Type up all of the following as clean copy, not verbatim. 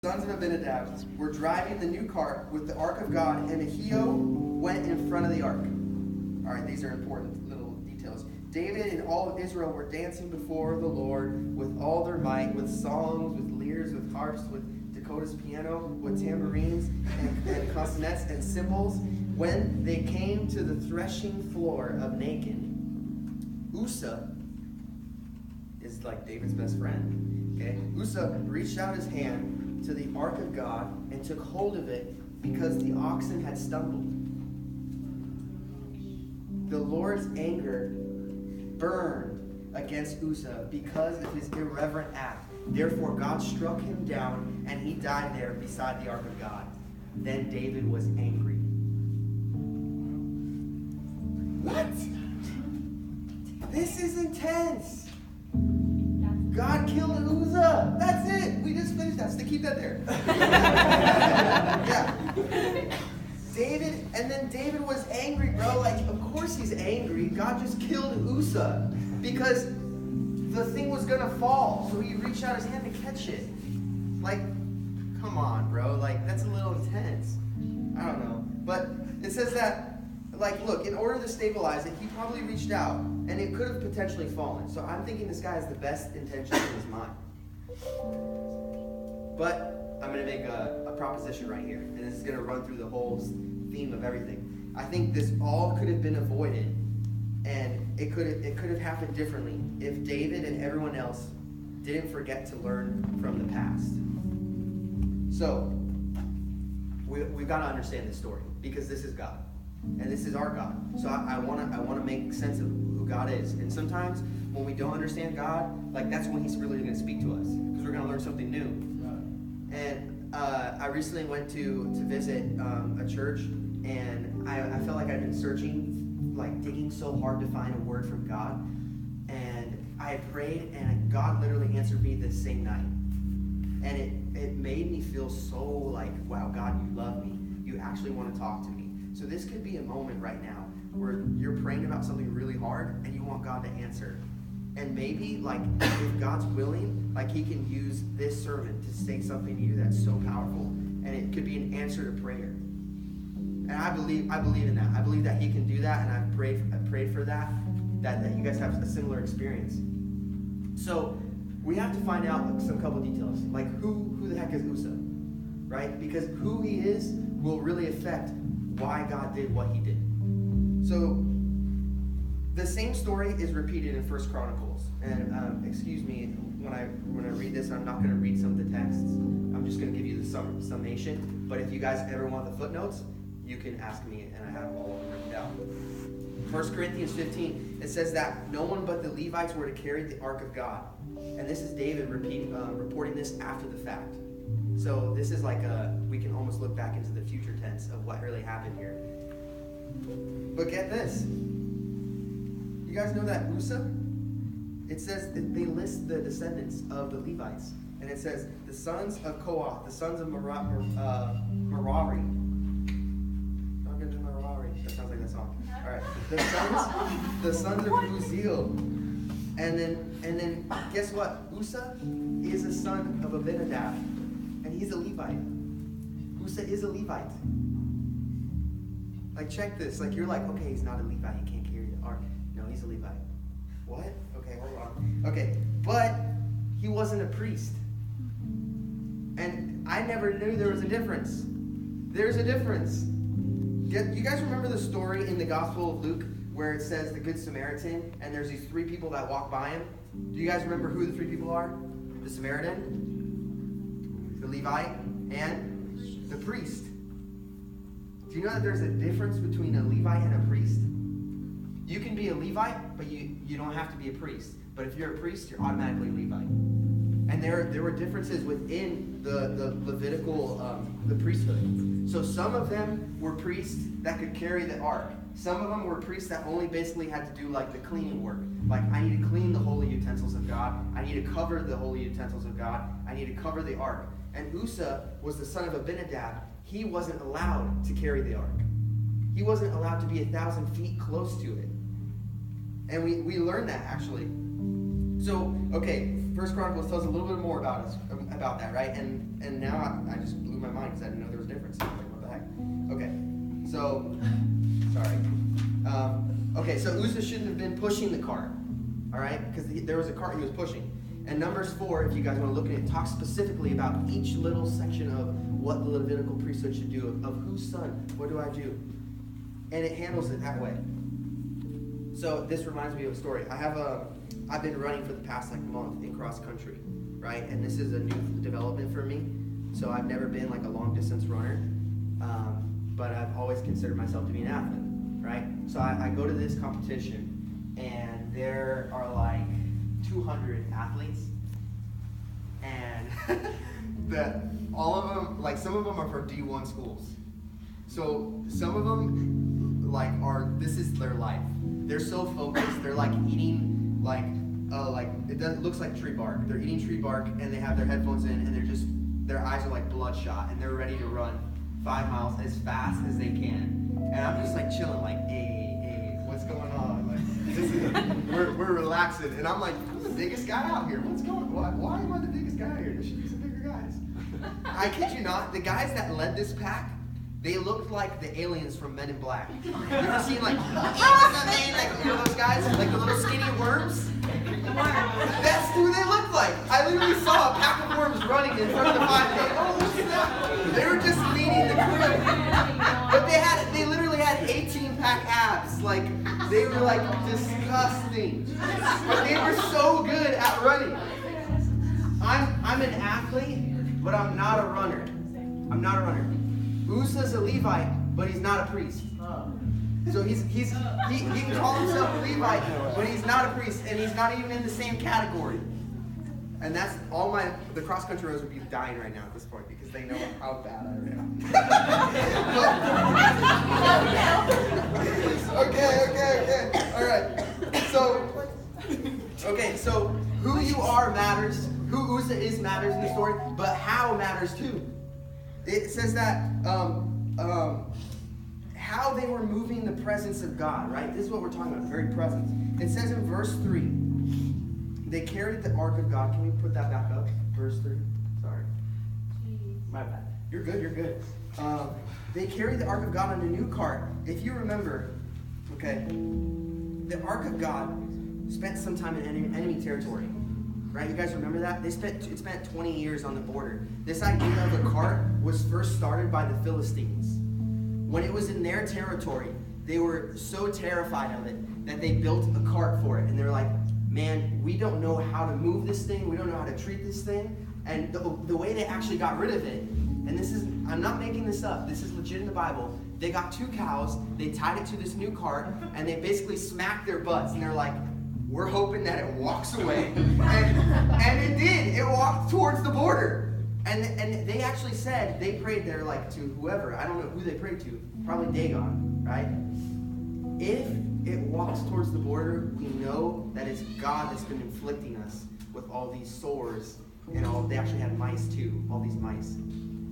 sons of Abinadab were driving the new cart with the ark of God, and Ahio went in front of the ark. All right, these are important little details. David and all of Israel were dancing before the Lord with all their might, with songs, with lyres, with harps, with Dakota's piano, with tambourines and castanets and cymbals. When they came to the threshing floor of Nacon, Uzzah is like David's best friend. Okay, Uzzah reached out his hand to the ark of God and took hold of it because the oxen had stumbled. The Lord's anger burned against Uzzah because of his irreverent act. Therefore, God struck him down, and he died there beside the ark of God. Then David was angry. What? This is intense. God killed Uzzah. That's it. We just finished that. So keep that there. Yeah. David was angry, bro. Like, of course he's angry. God just killed Uzzah because the thing was gonna fall. So he reached out his hand to catch it. Like, come on, bro. Like, that's a little intense. I don't know. But it says that, like, look, in order to stabilize it, he probably reached out, and it could have potentially fallen. So I'm thinking this guy has the best intentions in his mind. But I'm going to make a proposition right here, and this is going to run through the whole theme of everything. I think this all could have been avoided, and it could have happened differently if David and everyone else didn't forget to learn from the past. So we've got to understand this story, because this is God. And this is our God. So I want to make sense of who God is. And sometimes when we don't understand God, like, that's when he's really going to speak to us, because we're going to learn something new. And I recently went to visit a church, and I felt like I'd been searching, like digging so hard to find a word from God. And I had prayed, and God literally answered me the same night. And it made me feel so like, wow, God, you love me. You actually want to talk to me. So this could be a moment right now where you're praying about something really hard and you want God to answer. And maybe, like, if God's willing, like, he can use this sermon to say something to you that's so powerful. And it could be an answer to prayer. And I believe in that. I believe that he can do that, and I've prayed for that you guys have a similar experience. So we have to find out some couple details. Like, who the heck is Uzzah? Right? Because who he is will really affect why God did what he did. So the same story is repeated in 1 Chronicles. And excuse me, when I read this, I'm not going to read some of the texts. I'm just going to give you the summation. But if you guys ever want the footnotes, you can ask me, and I have all of them written down. 1 Corinthians 15, it says that no one but the Levites were to carry the ark of God. And this is David reporting this after the fact. So this is like we can almost look back into the future tense of what really happened here. But get this. You guys know that Uzzah? It says that they list the descendants of the Levites. And it says the sons of Kohath, the sons of Merari. That sounds like that song. All right. The sons of Uzziel. And then guess what? Uzzah is a son of Abinadab. And he's a Levite. Uzzah is a Levite. Like, check this. Like, you're like, okay, he's not a Levite. He can't carry the ark. No, he's a Levite. What? Okay, hold on. Okay, but he wasn't a priest. And I never knew there was a difference. There's a difference. You guys remember the story in the Gospel of Luke where it says the Good Samaritan, and there's these three people that walk by him? Do you guys remember who the three people are? The Samaritan, the Levite, and the priest. Do you know that there's a difference between a Levite and a priest? You can be a Levite, but you don't have to be a priest. But if you're a priest, you're automatically a Levite. And there were differences within the Levitical the priesthood. So some of them were priests that could carry the ark. Some of them were priests that only basically had to do like the cleaning work. Like, I need to clean the holy utensils of God. I need to cover the holy utensils of God. I need to cover the ark. And Uzzah was the son of Abinadab. He wasn't allowed to carry the ark. He wasn't allowed to be 1,000 feet close to it. And we learned that, actually. So, okay, First Chronicles tells a little bit more about that, right? And now I just blew my mind because I didn't know there was a difference. I was like, what the heck? Okay, so, sorry. Okay, so Uzzah shouldn't have been pushing the cart, all right? Because there was a cart he was pushing. And Numbers 4, if you guys want to look at it, talks specifically about each little section of what the Levitical priesthood should do, of whose son, what do I do? And it handles it that way. So this reminds me of a story. I've been running for the past month in cross country, right? And this is a new development for me. So I've never been like a long distance runner, but I've always considered myself to be an athlete, right? So I go to this competition, and there are like 200 athletes, and all of them, like some of them are from D1 schools. So some of them this is their life. They're so focused. They're like eating it looks like tree bark. They're eating tree bark, and they have their headphones in, and their eyes are like bloodshot, and they're ready to run 5 miles as fast as they can. And I'm just like chilling, like, hey, what's going on? Like, we're relaxing, and I'm like, I'm the biggest guy out here. What's going on? Why am I the biggest guy out here? There should be some bigger guys. I kid you not, the guys that led this pack, they looked like the aliens from Men in Black. You ever seen like those guys, like the little skinny worms? That's who they looked like. I literally saw a pack of worms running in front of the 5K. Oh, look at that! They were just leading the crew, but they literally had 18-pack abs. Like they were like disgusting, but they were so good at running. I'm an athlete, but I'm not a runner. I'm not a runner. Uzzah's a Levite, but he's not a priest. So he can call himself a Levite, but he's not a priest, and he's not even in the same category. And that's the cross country rows would be dying right now at this point because they know how bad I am. Okay. All right. So who you are matters. Who Uzzah is matters in the story, but how matters too. It says that how they were moving the presence of God, right? This is what we're talking about, the very presence. It says in verse 3, they carried the ark of God. Can we put that back up? Verse 3. Sorry. My bad. You're good. They carried the ark of God on a new cart. If you remember, okay, the ark of God spent some time in enemy territory. Right, you guys remember that? It spent 20 years on the border. This idea of a cart was first started by the Philistines. When it was in their territory, they were so terrified of it that they built a cart for it. And they're like, man, we don't know how to move this thing. We don't know how to treat this thing. And the way they actually got rid of it, and I'm not making this up. This is legit in the Bible. They got 2 cows, they tied it to this new cart, and they basically smacked their butts. And they're like, we're hoping that it walks away. And it did. It walked towards the border. And they actually said, they prayed there like to whoever. I don't know who they prayed to. Probably Dagon, right? If it walks towards the border, we know that it's God that's been inflicting us with all these sores. And they actually had mice too, all these mice.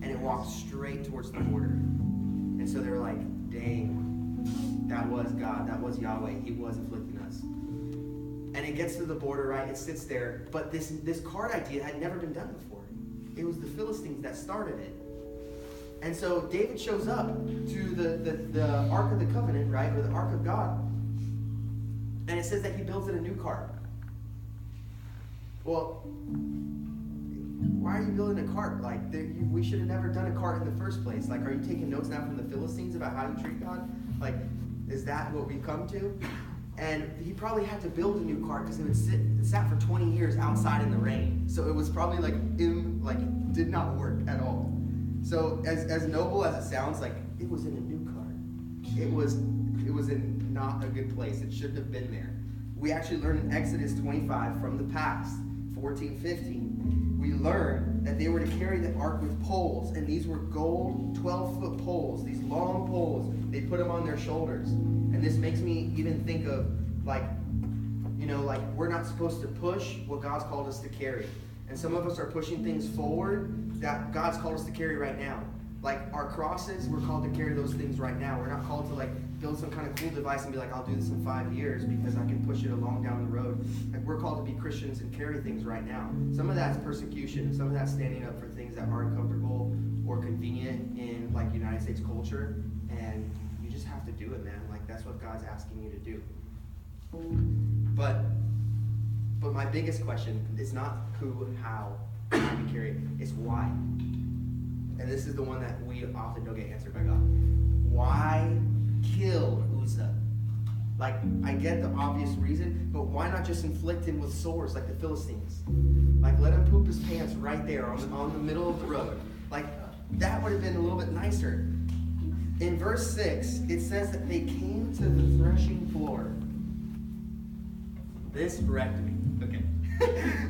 And it walked straight towards the border. And so they were like, dang, that was God. That was Yahweh. He was inflicting us. And it gets to the border, right? It sits there. But this cart idea had never been done before. It was the Philistines that started it. And so David shows up to the Ark of the Covenant, right? Or the Ark of God. And it says that he builds it a new cart. Well, why are you building a cart? Like, we should have never done a cart in the first place. Like, are you taking notes now from the Philistines about how you treat God? Like, is that what we've come to? And he probably had to build a new cart because it sat for 20 years outside in the rain. So it was probably did not work at all. So as noble as it sounds, like it was in a new cart. It was in not a good place. It shouldn't have been there. We actually learn in Exodus 25 from the past, 14:15. We learn that they were to carry the ark with poles, and these were gold 12-foot poles, these long poles. They put them on their shoulders. And this makes me even think of, we're not supposed to push what God's called us to carry. And some of us are pushing things forward that God's called us to carry right now. Like our crosses, we're called to carry those things right now. We're not called to like build some kind of cool device and be like, I'll do this in 5 years because I can push it along down the road. Like we're called to be Christians and carry things right now. Some of that's persecution. Some of that's standing up for things that aren't comfortable or convenient in like United States culture. And you just have to do it, man. Like that's what God's asking you to do. But my biggest question is not who, how we carry it. It's why. And this is the one that we often don't get answered by God. Why kill Uzzah? Like, I get the obvious reason, but why not just inflict him with swords like the Philistines? Like, let him poop his pants right there on the middle of the road. Like, that would have been a little bit nicer. In verse 6, it says that they came to the threshing floor. This wrecked me. Okay.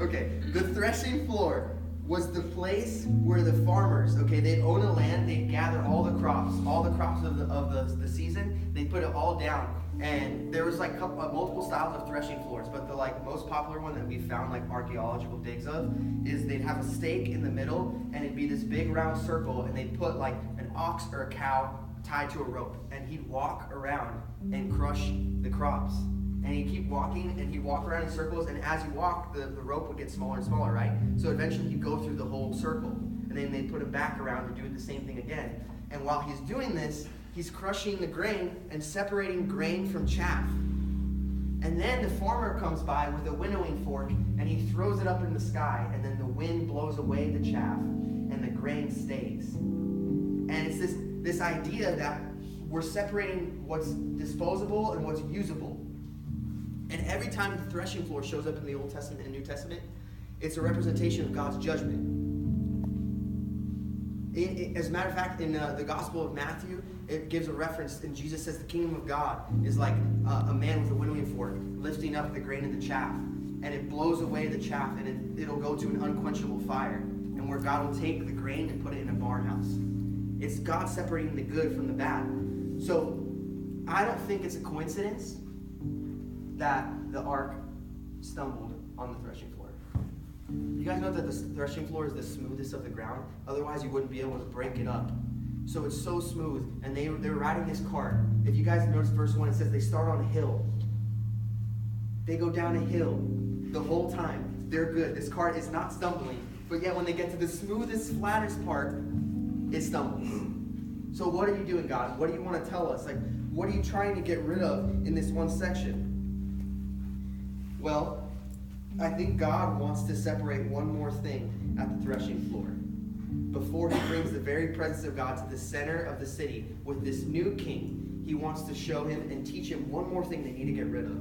Okay, the threshing floor was the place where the farmers, okay, they'd own a land, they'd gather all the crops of the season, they'd put it all down. And there was like multiple styles of threshing floors, but the like most popular one that we found like archaeological digs of is they'd have a stake in the middle, and it'd be this big round circle, and they'd put like an ox or a cow tied to a rope, and he'd walk around and crush the crops. And he'd keep walking, and he'd walk around in circles, and as he walked, the rope would get smaller and smaller, right? So eventually he'd go through the whole circle, and then they'd put him back around to do the same thing again. And while he's doing this, he's crushing the grain and separating grain from chaff. And then the farmer comes by with a winnowing fork, and he throws it up in the sky, and then the wind blows away the chaff, and the grain stays. And it's this idea that we're separating what's disposable and what's usable. And every time the threshing floor shows up in the Old Testament and New Testament, it's a representation of God's judgment. As a matter of fact, in the Gospel of Matthew, it gives a reference, and Jesus says the kingdom of God is like a man with a winnowing fork lifting up the grain and the chaff. And it blows away the chaff, and it'll go to an unquenchable fire. And where God will take the grain and put it in a barn house. It's God separating the good from the bad. So I don't think it's a coincidence that the ark stumbled on the threshing floor. You guys know that the threshing floor is the smoothest of the ground? Otherwise, you wouldn't be able to break it up. So it's so smooth, and they're riding this cart. If you guys notice verse 1, it says they start on a hill. They go down a hill the whole time. They're good. This cart is not stumbling, but yet when they get to the smoothest, flattest part, it stumbles. So what are you doing, God? What do you want to tell us? Like, what are you trying to get rid of in this one section? Well, I think God wants to separate one more thing at the threshing floor. Before he brings the very presence of God to the center of the city with this new king, he wants to show him and teach him one more thing they need to get rid of.